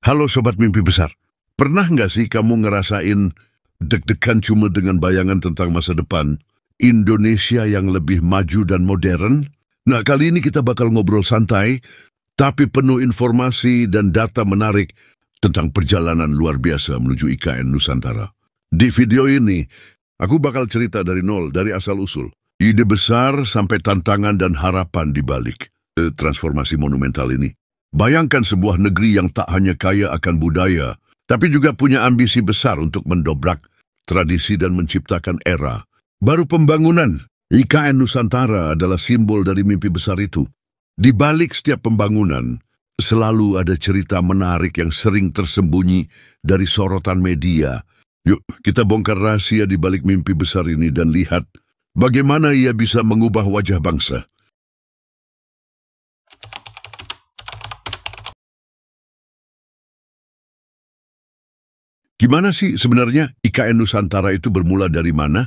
Halo Sobat Mimpi Besar, pernah nggak sih kamu ngerasain deg-degan cuma dengan bayangan tentang masa depan Indonesia yang lebih maju dan modern? Nah, kali ini kita bakal ngobrol santai, tapi penuh informasi dan data menarik tentang perjalanan luar biasa menuju IKN Nusantara. Di video ini, aku bakal cerita dari nol, dari asal-usul. Ide besar sampai tantangan dan harapan di balik transformasi monumental ini. Bayangkan sebuah negeri yang tak hanya kaya akan budaya, tapi juga punya ambisi besar untuk mendobrak tradisi dan menciptakan era baru pembangunan. IKN Nusantara adalah simbol dari mimpi besar itu. Di balik setiap pembangunan, selalu ada cerita menarik yang sering tersembunyi dari sorotan media. Yuk, kita bongkar rahasia di balik mimpi besar ini dan lihat bagaimana ia bisa mengubah wajah bangsa. Gimana sih sebenarnya IKN Nusantara itu bermula dari mana?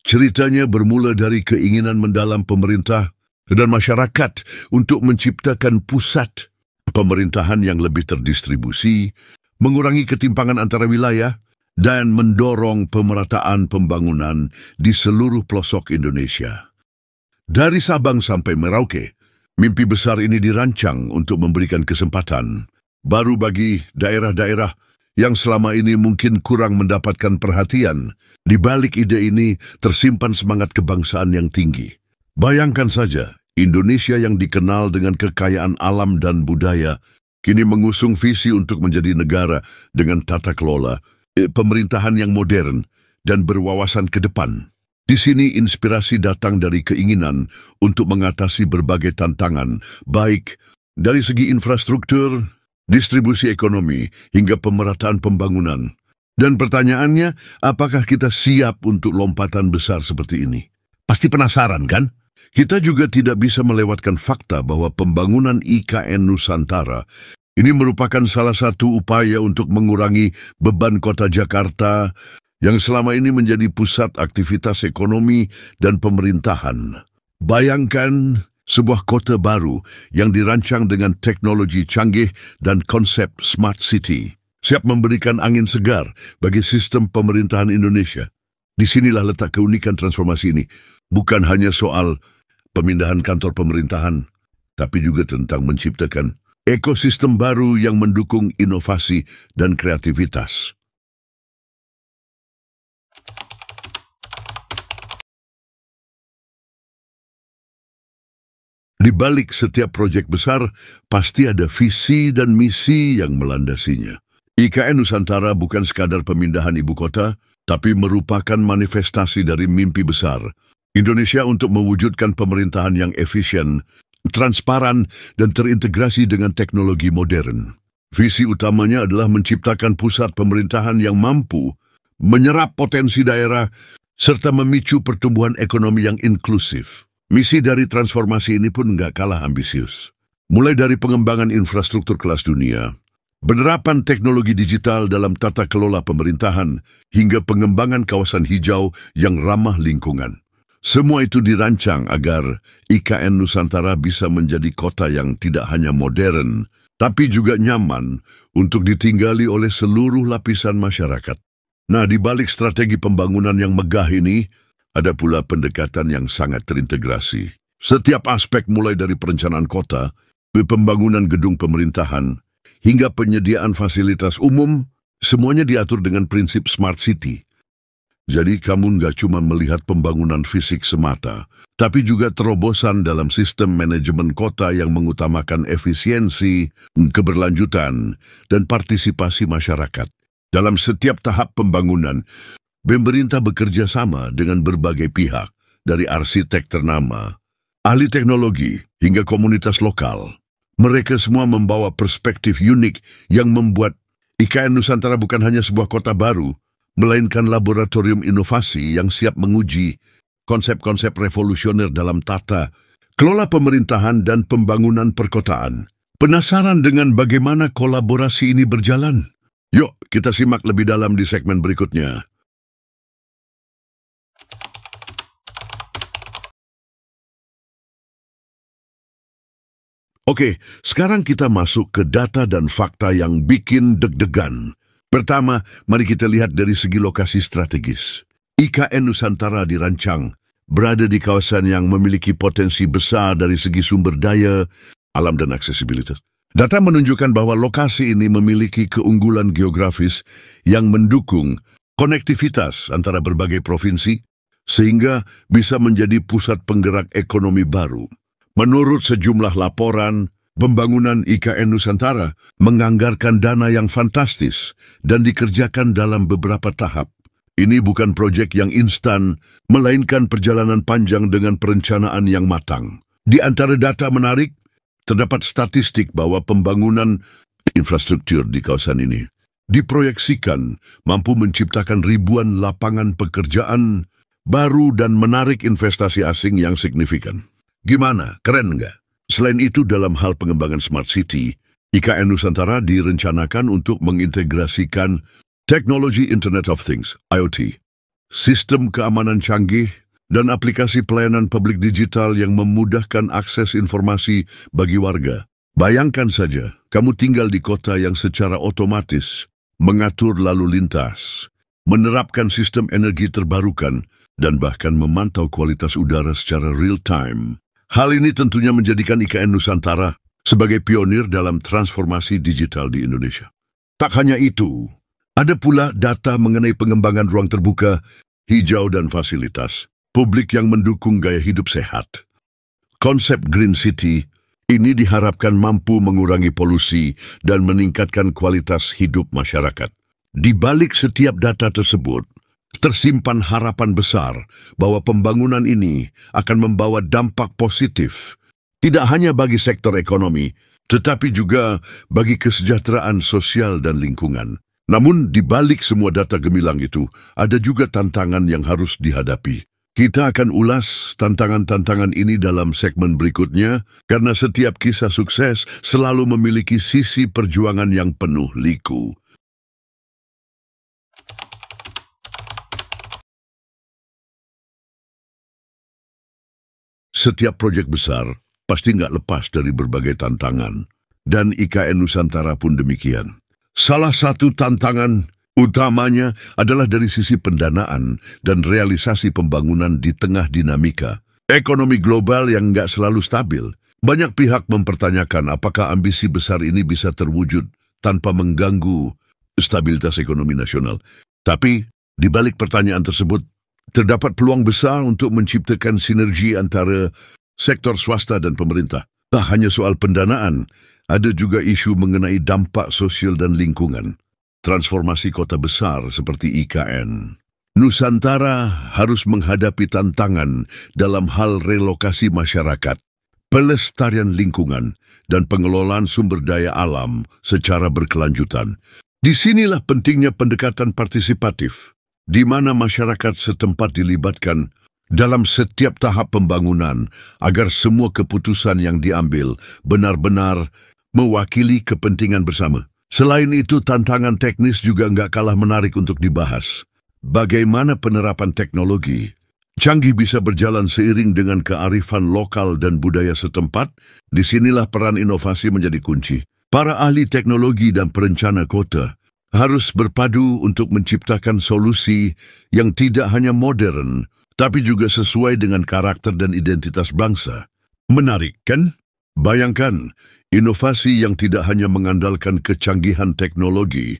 Ceritanya bermula dari keinginan mendalam pemerintah dan masyarakat untuk menciptakan pusat pemerintahan yang lebih terdistribusi, mengurangi ketimpangan antara wilayah, dan mendorong pemerataan pembangunan di seluruh pelosok Indonesia. Dari Sabang sampai Merauke, mimpi besar ini dirancang untuk memberikan kesempatan baru bagi daerah-daerah yang selama ini mungkin kurang mendapatkan perhatian. Di balik ide ini tersimpan semangat kebangsaan yang tinggi. Bayangkan saja, Indonesia yang dikenal dengan kekayaan alam dan budaya, kini mengusung visi untuk menjadi negara dengan tata kelola, pemerintahan yang modern, dan berwawasan ke depan. Di sini inspirasi datang dari keinginan untuk mengatasi berbagai tantangan, baik dari segi infrastruktur, distribusi ekonomi, hingga pemerataan pembangunan. Dan pertanyaannya, apakah kita siap untuk lompatan besar seperti ini? Pasti penasaran, kan? Kita juga tidak bisa melewatkan fakta bahwa pembangunan IKN Nusantara ini merupakan salah satu upaya untuk mengurangi beban kota Jakarta yang selama ini menjadi pusat aktivitas ekonomi dan pemerintahan. Bayangkan sebuah kota baru yang dirancang dengan teknologi canggih dan konsep smart city, siap memberikan angin segar bagi sistem pemerintahan Indonesia. Disinilah letak keunikan transformasi ini. Bukan hanya soal pemindahan kantor pemerintahan, tapi juga tentang menciptakan ekosistem baru yang mendukung inovasi dan kreativitas. Di balik setiap proyek besar, pasti ada visi dan misi yang melandasinya. IKN Nusantara bukan sekadar pemindahan ibu kota, tapi merupakan manifestasi dari mimpi besar Indonesia untuk mewujudkan pemerintahan yang efisien, transparan, dan terintegrasi dengan teknologi modern. Visi utamanya adalah menciptakan pusat pemerintahan yang mampu menyerap potensi daerah serta memicu pertumbuhan ekonomi yang inklusif. Misi dari transformasi ini pun nggak kalah ambisius. Mulai dari pengembangan infrastruktur kelas dunia, penerapan teknologi digital dalam tata kelola pemerintahan, hingga pengembangan kawasan hijau yang ramah lingkungan. Semua itu dirancang agar IKN Nusantara bisa menjadi kota yang tidak hanya modern, tapi juga nyaman untuk ditinggali oleh seluruh lapisan masyarakat. Nah, di balik strategi pembangunan yang megah ini, ada pula pendekatan yang sangat terintegrasi. Setiap aspek mulai dari perencanaan kota, pembangunan gedung pemerintahan, hingga penyediaan fasilitas umum, semuanya diatur dengan prinsip smart city. Jadi kamu nggak cuma melihat pembangunan fisik semata, tapi juga terobosan dalam sistem manajemen kota yang mengutamakan efisiensi, keberlanjutan, dan partisipasi masyarakat. Dalam setiap tahap pembangunan, pemerintah bekerja sama dengan berbagai pihak, dari arsitek ternama, ahli teknologi, hingga komunitas lokal. Mereka semua membawa perspektif unik yang membuat IKN Nusantara bukan hanya sebuah kota baru, melainkan laboratorium inovasi yang siap menguji konsep-konsep revolusioner dalam tata kelola pemerintahan dan pembangunan perkotaan. Penasaran dengan bagaimana kolaborasi ini berjalan? Yuk, kita simak lebih dalam di segmen berikutnya. Oke, sekarang kita masuk ke data dan fakta yang bikin deg-degan. Pertama, mari kita lihat dari segi lokasi strategis. IKN Nusantara dirancang berada di kawasan yang memiliki potensi besar dari segi sumber daya, alam dan aksesibilitas. Data menunjukkan bahwa lokasi ini memiliki keunggulan geografis yang mendukung konektivitas antara berbagai provinsi, sehingga bisa menjadi pusat penggerak ekonomi baru. Menurut sejumlah laporan, pembangunan IKN Nusantara menganggarkan dana yang fantastis dan dikerjakan dalam beberapa tahap. Ini bukan proyek yang instan, melainkan perjalanan panjang dengan perencanaan yang matang. Di antara data menarik, terdapat statistik bahwa pembangunan infrastruktur di kawasan ini diproyeksikan mampu menciptakan ribuan lapangan pekerjaan baru dan menarik investasi asing yang signifikan. Gimana? Keren nggak? Selain itu, dalam hal pengembangan Smart City, IKN Nusantara direncanakan untuk mengintegrasikan teknologi Internet of Things, IoT, sistem keamanan canggih, dan aplikasi pelayanan publik digital yang memudahkan akses informasi bagi warga. Bayangkan saja, kamu tinggal di kota yang secara otomatis mengatur lalu lintas, menerapkan sistem energi terbarukan, dan bahkan memantau kualitas udara secara real-time. Hal ini tentunya menjadikan IKN Nusantara sebagai pionir dalam transformasi digital di Indonesia. Tak hanya itu, ada pula data mengenai pengembangan ruang terbuka, hijau dan fasilitas publik yang mendukung gaya hidup sehat. Konsep Green City ini diharapkan mampu mengurangi polusi dan meningkatkan kualitas hidup masyarakat. Di balik setiap data tersebut, tersimpan harapan besar bahwa pembangunan ini akan membawa dampak positif, tidak hanya bagi sektor ekonomi, tetapi juga bagi kesejahteraan sosial dan lingkungan. Namun, di balik semua data gemilang itu, ada juga tantangan yang harus dihadapi. Kita akan ulas tantangan-tantangan ini dalam segmen berikutnya, karena setiap kisah sukses selalu memiliki sisi perjuangan yang penuh liku. Setiap proyek besar pasti nggak lepas dari berbagai tantangan, dan IKN Nusantara pun demikian. Salah satu tantangan utamanya adalah dari sisi pendanaan dan realisasi pembangunan di tengah dinamika ekonomi global yang nggak selalu stabil. Banyak pihak mempertanyakan apakah ambisi besar ini bisa terwujud tanpa mengganggu stabilitas ekonomi nasional. Tapi, di balik pertanyaan tersebut, terdapat peluang besar untuk menciptakan sinergi antara sektor swasta dan pemerintah. Tak hanya soal pendanaan, ada juga isu mengenai dampak sosial dan lingkungan. Transformasi kota besar seperti IKN Nusantara harus menghadapi tantangan dalam hal relokasi masyarakat, pelestarian lingkungan, dan pengelolaan sumber daya alam secara berkelanjutan. Disinilah pentingnya pendekatan partisipatif, di mana masyarakat setempat dilibatkan dalam setiap tahap pembangunan agar semua keputusan yang diambil benar-benar mewakili kepentingan bersama. Selain itu, tantangan teknis juga nggak kalah menarik untuk dibahas. Bagaimana penerapan teknologi canggih bisa berjalan seiring dengan kearifan lokal dan budaya setempat? Disinilah peran inovasi menjadi kunci. Para ahli teknologi dan perencana kota harus berpadu untuk menciptakan solusi yang tidak hanya modern, tapi juga sesuai dengan karakter dan identitas bangsa. Menarik, kan? Bayangkan, inovasi yang tidak hanya mengandalkan kecanggihan teknologi,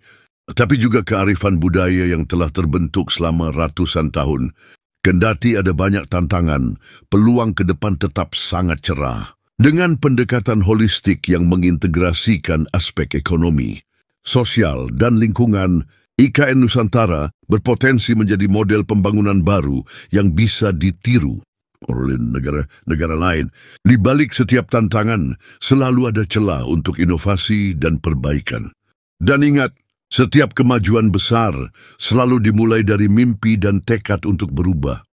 tapi juga kearifan budaya yang telah terbentuk selama ratusan tahun. Kendati ada banyak tantangan, peluang ke depan tetap sangat cerah. Dengan pendekatan holistik yang mengintegrasikan aspek ekonomi, sosial, dan lingkungan, IKN Nusantara berpotensi menjadi model pembangunan baru yang bisa ditiru oleh negara-negara lain. Di balik setiap tantangan, selalu ada celah untuk inovasi dan perbaikan. Dan ingat, setiap kemajuan besar selalu dimulai dari mimpi dan tekad untuk berubah.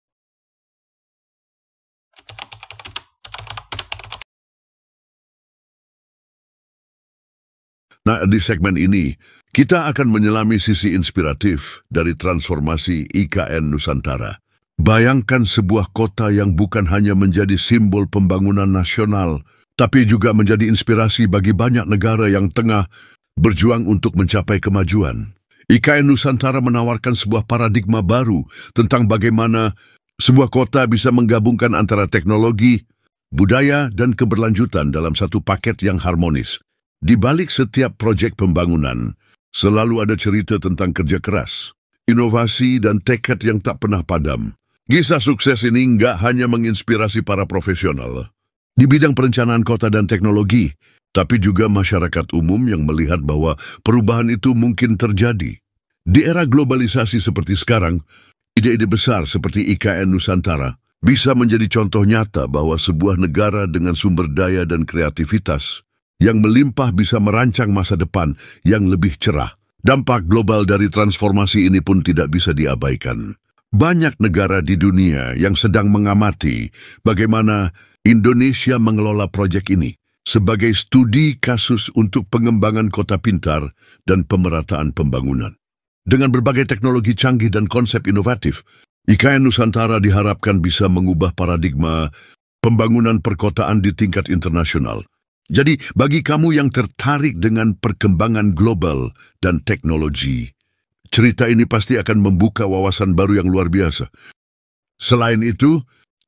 Nah, di segmen ini, kita akan menyelami sisi inspiratif dari transformasi IKN Nusantara. Bayangkan sebuah kota yang bukan hanya menjadi simbol pembangunan nasional, tapi juga menjadi inspirasi bagi banyak negara yang tengah berjuang untuk mencapai kemajuan. IKN Nusantara menawarkan sebuah paradigma baru tentang bagaimana sebuah kota bisa menggabungkan antara teknologi, budaya, dan keberlanjutan dalam satu paket yang harmonis. Di balik setiap proyek pembangunan, selalu ada cerita tentang kerja keras, inovasi, dan tekad yang tak pernah padam. Kisah sukses ini nggak hanya menginspirasi para profesional di bidang perencanaan kota dan teknologi, tapi juga masyarakat umum yang melihat bahwa perubahan itu mungkin terjadi. Di era globalisasi seperti sekarang, ide-ide besar seperti IKN Nusantara bisa menjadi contoh nyata bahwa sebuah negara dengan sumber daya dan kreativitas yang melimpah bisa merancang masa depan yang lebih cerah. Dampak global dari transformasi ini pun tidak bisa diabaikan. Banyak negara di dunia yang sedang mengamati bagaimana Indonesia mengelola proyek ini sebagai studi kasus untuk pengembangan kota pintar dan pemerataan pembangunan. Dengan berbagai teknologi canggih dan konsep inovatif, IKN Nusantara diharapkan bisa mengubah paradigma pembangunan perkotaan di tingkat internasional. Jadi, bagi kamu yang tertarik dengan perkembangan global dan teknologi, cerita ini pasti akan membuka wawasan baru yang luar biasa. Selain itu,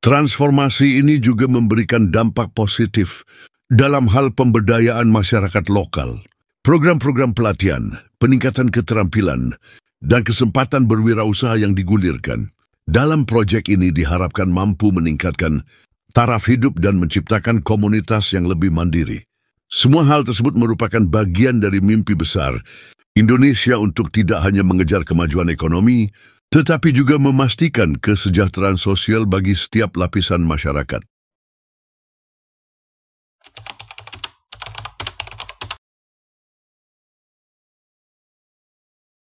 transformasi ini juga memberikan dampak positif dalam hal pemberdayaan masyarakat lokal. Program-program pelatihan, peningkatan keterampilan, dan kesempatan berwirausaha yang digulirkan dalam proyek ini diharapkan mampu meningkatkan taraf hidup dan menciptakan komunitas yang lebih mandiri. Semua hal tersebut merupakan bagian dari mimpi besar Indonesia untuk tidak hanya mengejar kemajuan ekonomi, tetapi juga memastikan kesejahteraan sosial bagi setiap lapisan masyarakat.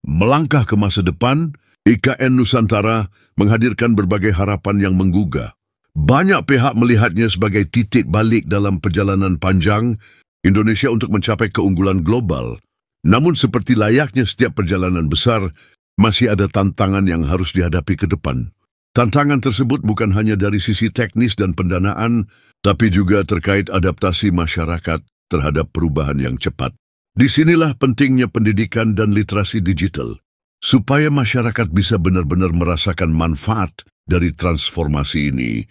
Melangkah ke masa depan, IKN Nusantara menghadirkan berbagai harapan yang menggugah. Banyak pihak melihatnya sebagai titik balik dalam perjalanan panjang Indonesia untuk mencapai keunggulan global. Namun seperti layaknya setiap perjalanan besar, masih ada tantangan yang harus dihadapi ke depan. Tantangan tersebut bukan hanya dari sisi teknis dan pendanaan, tapi juga terkait adaptasi masyarakat terhadap perubahan yang cepat. Disinilah pentingnya pendidikan dan literasi digital, supaya masyarakat bisa benar-benar merasakan manfaat dari transformasi ini.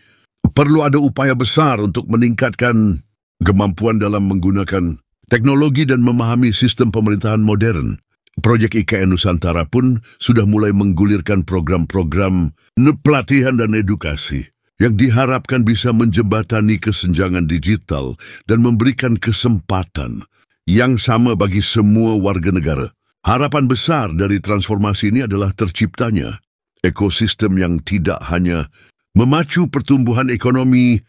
Perlu ada upaya besar untuk meningkatkan kemampuan dalam menggunakan teknologi dan memahami sistem pemerintahan modern. Proyek IKN Nusantara pun sudah mulai menggulirkan program-program pelatihan dan edukasi yang diharapkan bisa menjembatani kesenjangan digital dan memberikan kesempatan yang sama bagi semua warga negara. Harapan besar dari transformasi ini adalah terciptanya ekosistem yang tidak hanya memacu pertumbuhan ekonomi,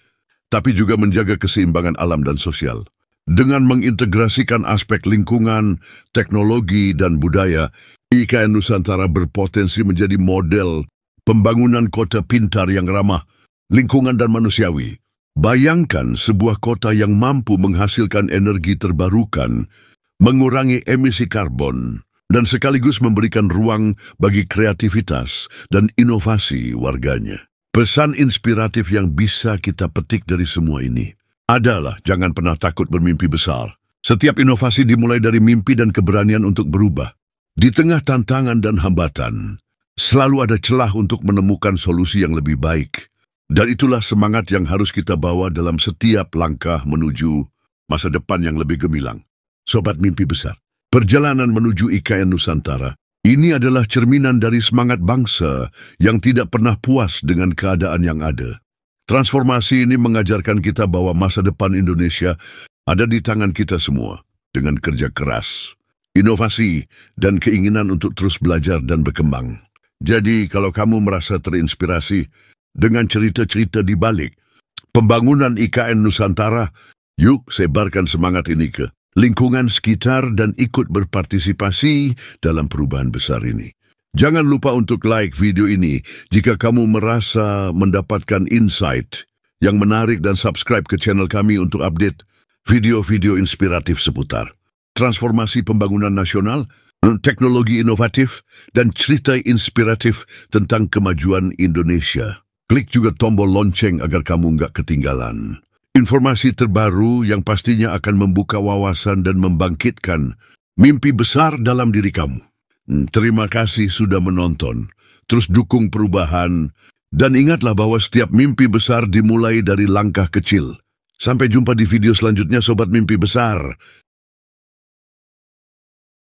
tapi juga menjaga keseimbangan alam dan sosial. Dengan mengintegrasikan aspek lingkungan, teknologi, dan budaya, IKN Nusantara berpotensi menjadi model pembangunan kota pintar yang ramah lingkungan dan manusiawi. Bayangkan sebuah kota yang mampu menghasilkan energi terbarukan, mengurangi emisi karbon, dan sekaligus memberikan ruang bagi kreativitas dan inovasi warganya. Pesan inspiratif yang bisa kita petik dari semua ini adalah jangan pernah takut bermimpi besar. Setiap inovasi dimulai dari mimpi dan keberanian untuk berubah. Di tengah tantangan dan hambatan, selalu ada celah untuk menemukan solusi yang lebih baik. Dan itulah semangat yang harus kita bawa dalam setiap langkah menuju masa depan yang lebih gemilang. Sobat mimpi besar, perjalanan menuju IKN Nusantara ini adalah cerminan dari semangat bangsa yang tidak pernah puas dengan keadaan yang ada. Transformasi ini mengajarkan kita bahwa masa depan Indonesia ada di tangan kita semua dengan kerja keras, inovasi, dan keinginan untuk terus belajar dan berkembang. Jadi, kalau kamu merasa terinspirasi dengan cerita-cerita di balik pembangunan IKN Nusantara, yuk sebarkan semangat ini ke lingkungan sekitar dan ikut berpartisipasi dalam perubahan besar ini. Jangan lupa untuk like video ini jika kamu merasa mendapatkan insight yang menarik dan subscribe ke channel kami untuk update video-video inspiratif seputar transformasi pembangunan nasional, teknologi inovatif, dan cerita inspiratif tentang kemajuan Indonesia. Klik juga tombol lonceng agar kamu nggak ketinggalan. Informasi terbaru yang pastinya akan membuka wawasan dan membangkitkan mimpi besar dalam diri kamu. Terima kasih sudah menonton. Terus dukung perubahan. Dan ingatlah bahwa setiap mimpi besar dimulai dari langkah kecil. Sampai jumpa di video selanjutnya, Sobat Mimpi Besar.